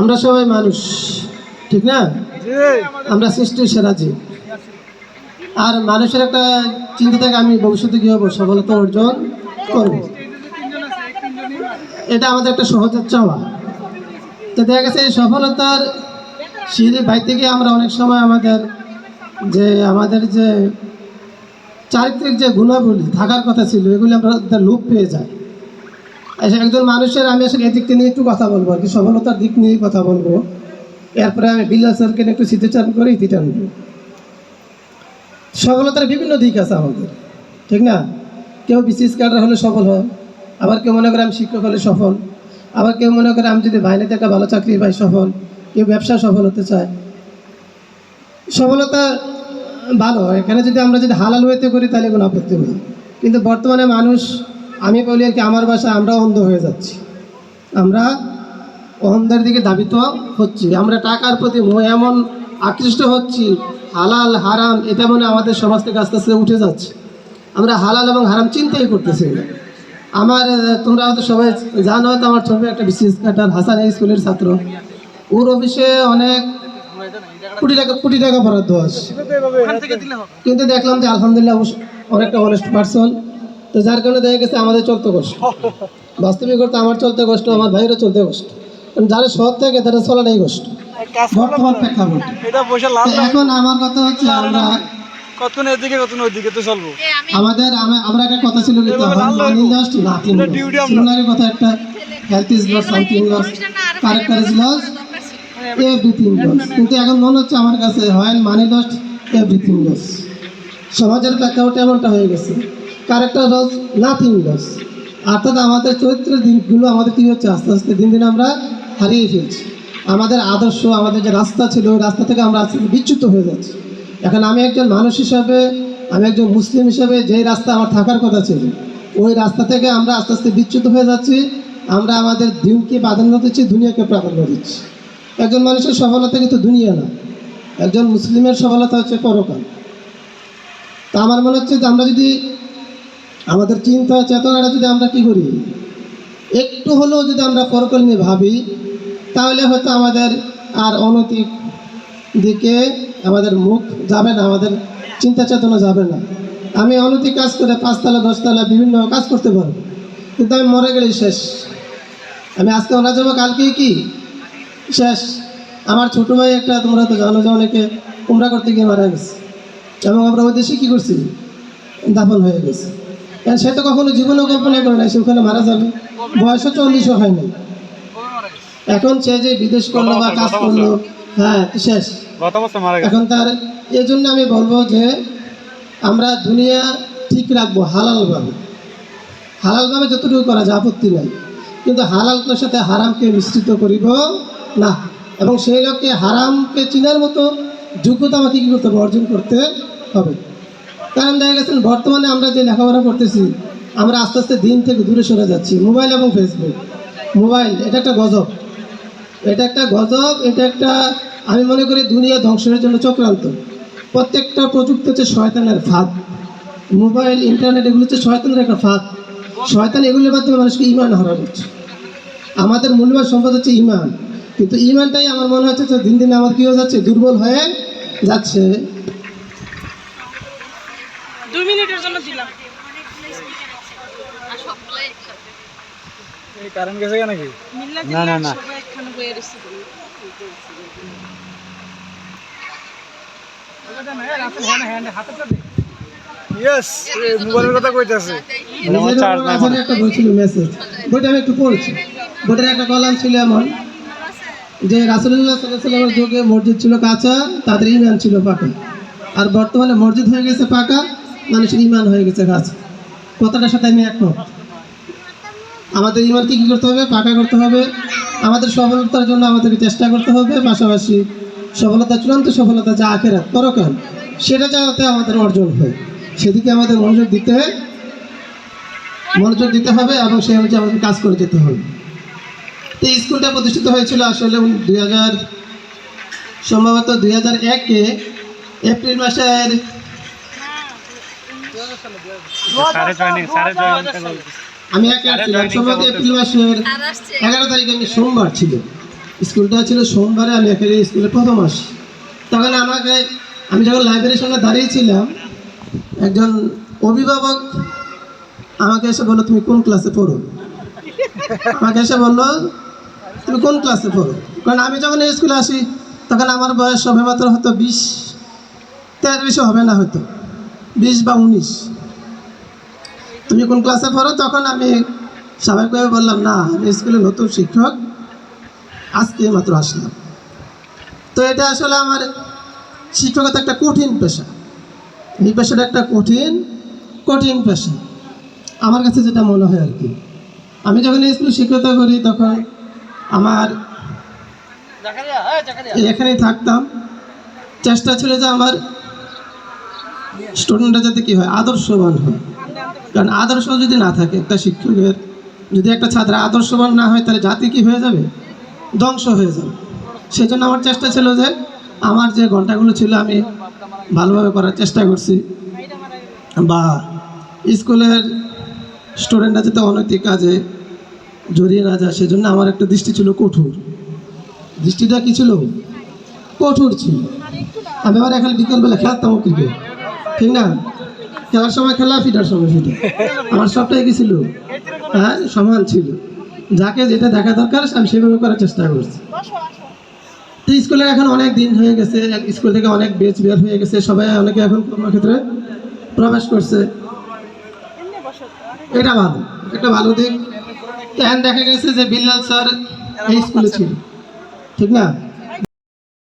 আমরা সবাই মানুষ, ঠিক না? আমরা সৃষ্টির সেরা জীব। আর মানুষের একটা চিন্তা থাকে আমি ভবিষ্যতে কী হবো, সফলতা অর্জন করব। এটা আমাদের একটা সহজের চাওয়া। তো দেখা গেছে এই সফলতার সিঁড়ি বাইতে গিয়ে আমরা অনেক সময় আমাদের যে চারিত্রিক যে গুণাবলী থাকার কথা ছিল এগুলি আমরা লোপ পেয়ে যাই। একজন মানুষের আমি আসলে এদিকটা নিয়ে একটু কথা বলবো আর কি, সফলতার দিক নিয়েই কথা বলবো। এরপরে আমি বিল্লাল স্যারকে একটু স্মৃতিচারণ করে ইতিটা নেব। সফলতার বিভিন্ন দিক আছে আমাদের, ঠিক না? কেউ বিসিএস ক্যাডার হলে সফল হয়, আবার কেউ মনে করে আমি শিক্ষক হলে সফল, আবার কেউ মনে করে আমি যদি বাইরেতে একটা ভালো চাকরি পাই সফল, কেউ ব্যবসা সফল হতে চায়। সফলতা ভালো, এখানে আমরা যদি হালাল ওয়েতে করি তাহলে কোনো আপত্তি নেই। কিন্তু বর্তমানে মানুষ, আমি বলি আর কি, আমার বাসায় আমরা অন্ধ হয়ে যাচ্ছি, আমরা অন্ধের দিকে ধাবিত হচ্ছি। আমরা টাকার প্রতি এমন আকৃষ্ট হচ্ছি, হালাল হারাম এটা মনে আমাদের সমাজ থেকে আস্তে আস্তে উঠে যাচ্ছে। আমরা হালাল এবং হারাম চিন্তাই করতেছি না। তোমরা হয়তো সবাই জানো, হয়তো আমার ছোট একটা বিসিএস ক্যাডার হাসান স্কুলের ছাত্র, ওর অফিসে অনেক কোটি টাকা বরাদ্দ আছে, কিন্তু দেখলাম যে আলহামদুলিল্লাহ অনেকটা অনেস্ট পার্সন। তো যার কারণে দেখা গেছে আমাদের চলতে কষ্ট, বাস্তবিক করতে আমার চলতে কষ্ট, আমার ভাইয়েরও চলতে কষ্ট, যারা সৎ থাকে তারা চলাটাই কষ্ট বর্তমান প্রেক্ষাপটে। এখন আমার কথা হচ্ছে আমরা আমরা একটা কথা ছিল কথা, একটা health is loss, something loss, character is loss, everything loss. কিন্তু এখন মনে হচ্ছে আমার কাছে হয় মানি লস, এভরিথিং লস। সমাজের প্রেক্ষাপটে এমনটা হয়ে গেছে, ক্যারেক্টার লস, নাথিং লস। অর্থাৎ আমাদের চরিত্রের দিকগুলো আমাদের কী হচ্ছে, আস্তে আস্তে দিন দিন আমরা হারিয়ে ফেলছি। আমাদের আদর্শ, আমাদের যে রাস্তা ছিল ওই রাস্তা থেকে আমরা আস্তে আস্তে বিচ্যুত হয়ে যাচ্ছি। এখন আমি একজন মানুষ হিসাবে, আমি একজন মুসলিম হিসাবে যেই রাস্তা আমার থাকার কথা ছিল ওই রাস্তা থেকে আমরা আস্তে আস্তে বিচ্যুত হয়ে যাচ্ছি। আমরা আমাদের দিনকে প্রাধান্য দিচ্ছি, দুনিয়াকে প্রাধান্য দিচ্ছি। একজন মানুষের সফলতা কিন্তু দুনিয়া না, একজন মুসলিমের সফলতা হচ্ছে পরকাল। তা আমার মনে হচ্ছে যে আমরা যদি আমাদের চিন্তা চেতনাটা যদি আমরা কী করি, একটু হলেও যদি আমরা পরকাল নিয়ে ভাবি, তাহলে হয়তো আমাদের আর অনৈতিক দিকে আমাদের মুখ যাবে না, আমাদের চিন্তা চেতনা যাবে না। আমি অনৈতিক কাজ করে 5 তলা 10 তলা বিভিন্ন কাজ করতে পারবো, কিন্তু আমি মরে গেলেই শেষ। আমি আজকে ওনা যাবো, কালকেই কি শেষ। আমার ছোটো ভাই একটা, তোমরা তো জানো যে অনেকে উমরা করতে গিয়ে মারা গেছে, এবং আমরা ওই দেশে কী করছি, দাফন হয়ে গেছে। সে তো কখনো জীবনেও কল্পনা করে না সে ওখানে মারা যাবে, বয়সও 40 হয়নি। এখন সে যে বিদেশ করলো বা কাজ করলো, হ্যাঁ শেষ, এখন তার। এই জন্য আমি বলবো যে আমরা দুনিয়া ঠিক রাখবো হালালভাবে, হালালভাবে যতটুকু করা যায় আপত্তি নাই, কিন্তু হালালের সাথে হারামকে মিশ্রিত করিব না। এবং সেই লক্ষ্যে হারামকে চিনার মতো যোগ্যতা আমাকে কী করতে হবে, অর্জন করতে হবে। কারণ দেখা গেছেন বর্তমানে আমরা যে লেখাপড়া করতেছি, আমরা আস্তে আস্তে দিন থেকে দূরে সরে যাচ্ছি। মোবাইল এবং ফেসবুক, মোবাইল এটা একটা গজব, এটা একটা গজব, এটা একটা, আমি মনে করি দুনিয়া ধ্বংসের জন্য চক্রান্ত। প্রত্যেকটা প্রযুক্তি হচ্ছে শয়তানের ফাঁদ, মোবাইল ইন্টারনেট এগুলো হচ্ছে শয়তানের একটা ফাঁদ। শয়তান এগুলোর মাধ্যমে মানুষকে ইমান হারা করছে। আমাদের মূল্যবান সম্পদ হচ্ছে ইমান, কিন্তু ইমানটাই আমার মনে হচ্ছে যে দিন দিন আমার কী হয়ে যাচ্ছে, দুর্বল হয়ে যাচ্ছে। 2 মিনিটের জন্য দিলাম। এই কারণ গেছে নাকি? না না না, সবাই একখানে বইয়ে দিছি। ওটা না রাসেল হ্যান্ড হাতটা দে। ইয়েস, মোবাইলের কথা কইতাছে। আমার চার্জ নাই, মানে একটা বই ছিল মেসেজ, বইটা আমি একটু পড়ছি। বইটার একটা কলাম ছিল এমন যে রাসূলুল্লাহ সাল্লাল্লাহু আলাইহি ওয়াসাল্লামের যুগে মসজিদ ছিল কাঁচা, তাদের ঈমান ছিল পাকা। আর বর্তমানে মসজিদ হয়ে গেছে পাকা, মানুষের ঈমান হয়ে গেছে কাঁচা। কথাটার সাথে আমি একমত। আমাদের ঈমানকে কী করতে হবে, পাকা করতে হবে। আমাদের সফলতার জন্য আমাদেরকে চেষ্টা করতে হবে, পাশাপাশি সফলতা, চূড়ান্ত সফলতা যা আখিরাত পরকাল, সেটা যাতে আমাদের অর্জন হয় সেদিকে আমাদের মনোযোগ দিতে হবে, এবং সেই অনুযায়ী আমাদের কাজ করে যেতে হবে। তো এই স্কুলটা প্রতিষ্ঠিত হয়েছিল আসলে সম্ভবত 2001-এ এপ্রিল মাসের আমি একা ছিলাম, সম্ভবত এপ্রিল মাসের 11 তারিখে আমি সোমবার ছিল, স্কুলটা ছিল সোমবারে, আমি একা স্কুলে প্রথম আসি। তখন আমি যখন লাইব্রেরির সামনে দাঁড়িয়েছিলাম, একজন অভিভাবক আমাকে এসে বললো তুমি কোন ক্লাসে পড়ো। আমাকে এসে বললো তুমি কোন ক্লাসে পড়ো, কারণ আমি যখন এই স্কুলে আসি তখন আমার বয়স সবেমাত্র হয়তো 20-23 বেশি হবে না, হয়তো 20 বা 19। তুমি কোন ক্লাসে পড়ো, তখন আমি স্বাভাবিকভাবে বললাম না আমি স্কুলে নতুন শিক্ষক, আজকে মাত্র আসলাম। তো এটা আসলে আমার শিক্ষকতা একটা কঠিন পেশা, এই পেশাটা একটা কঠিন পেশা আমার কাছে যেটা মনে হয় আর কি। আমি যখন এই স্কুলে শিক্ষকতা করি তখন আমার এখানেই থাকতাম, চেষ্টা ছিল যে আমার স্টুডেন্টরা যাতে কী হয় আদর্শবান হয়, কারণ আদর্শ যদি না থাকে একটা শিক্ষকের, যদি একটা ছাত্র আদর্শবান না হয় তাহলে জাতি কী হয়ে যাবে, ধ্বংস হয়ে যাবে। সেই জন্য আমার চেষ্টা ছিল যে আমার যে ঘন্টাগুলো ছিল আমি ভালোভাবে করার চেষ্টা করছি, বা স্কুলের স্টুডেন্টরা যাতে অনৈতিক কাজে জড়িয়ে না যায় সেজন্য আমার একটা দৃষ্টি ছিল কঠোর। দৃষ্টিটা কী ছিল, কঠোর ছিল। আমি আবার এখন বিকেলবেলা খেলতাম ক্রিকেট, ঠিক না, খেলার সময় খেলা, ফিটার সময় ফিটা, আমার সবটাই কি ছিল, হ্যাঁ সমান ছিল। যাকে যেটা দেখা দরকার আমি সেভাবে করার চেষ্টা করছি। তো স্কুলে এখন অনেক দিন হয়ে গেছে, স্কুল থেকে অনেক বেচ বের হয়ে গেছে, সবাই অনেকে এখন কর্মক্ষেত্রে প্রবেশ করছে, এটা ভালো, একটা ভালো দিক। এখন দেখা গেছে যে বিল্লাল স্যার এই স্কুলে ছিল, ঠিক না।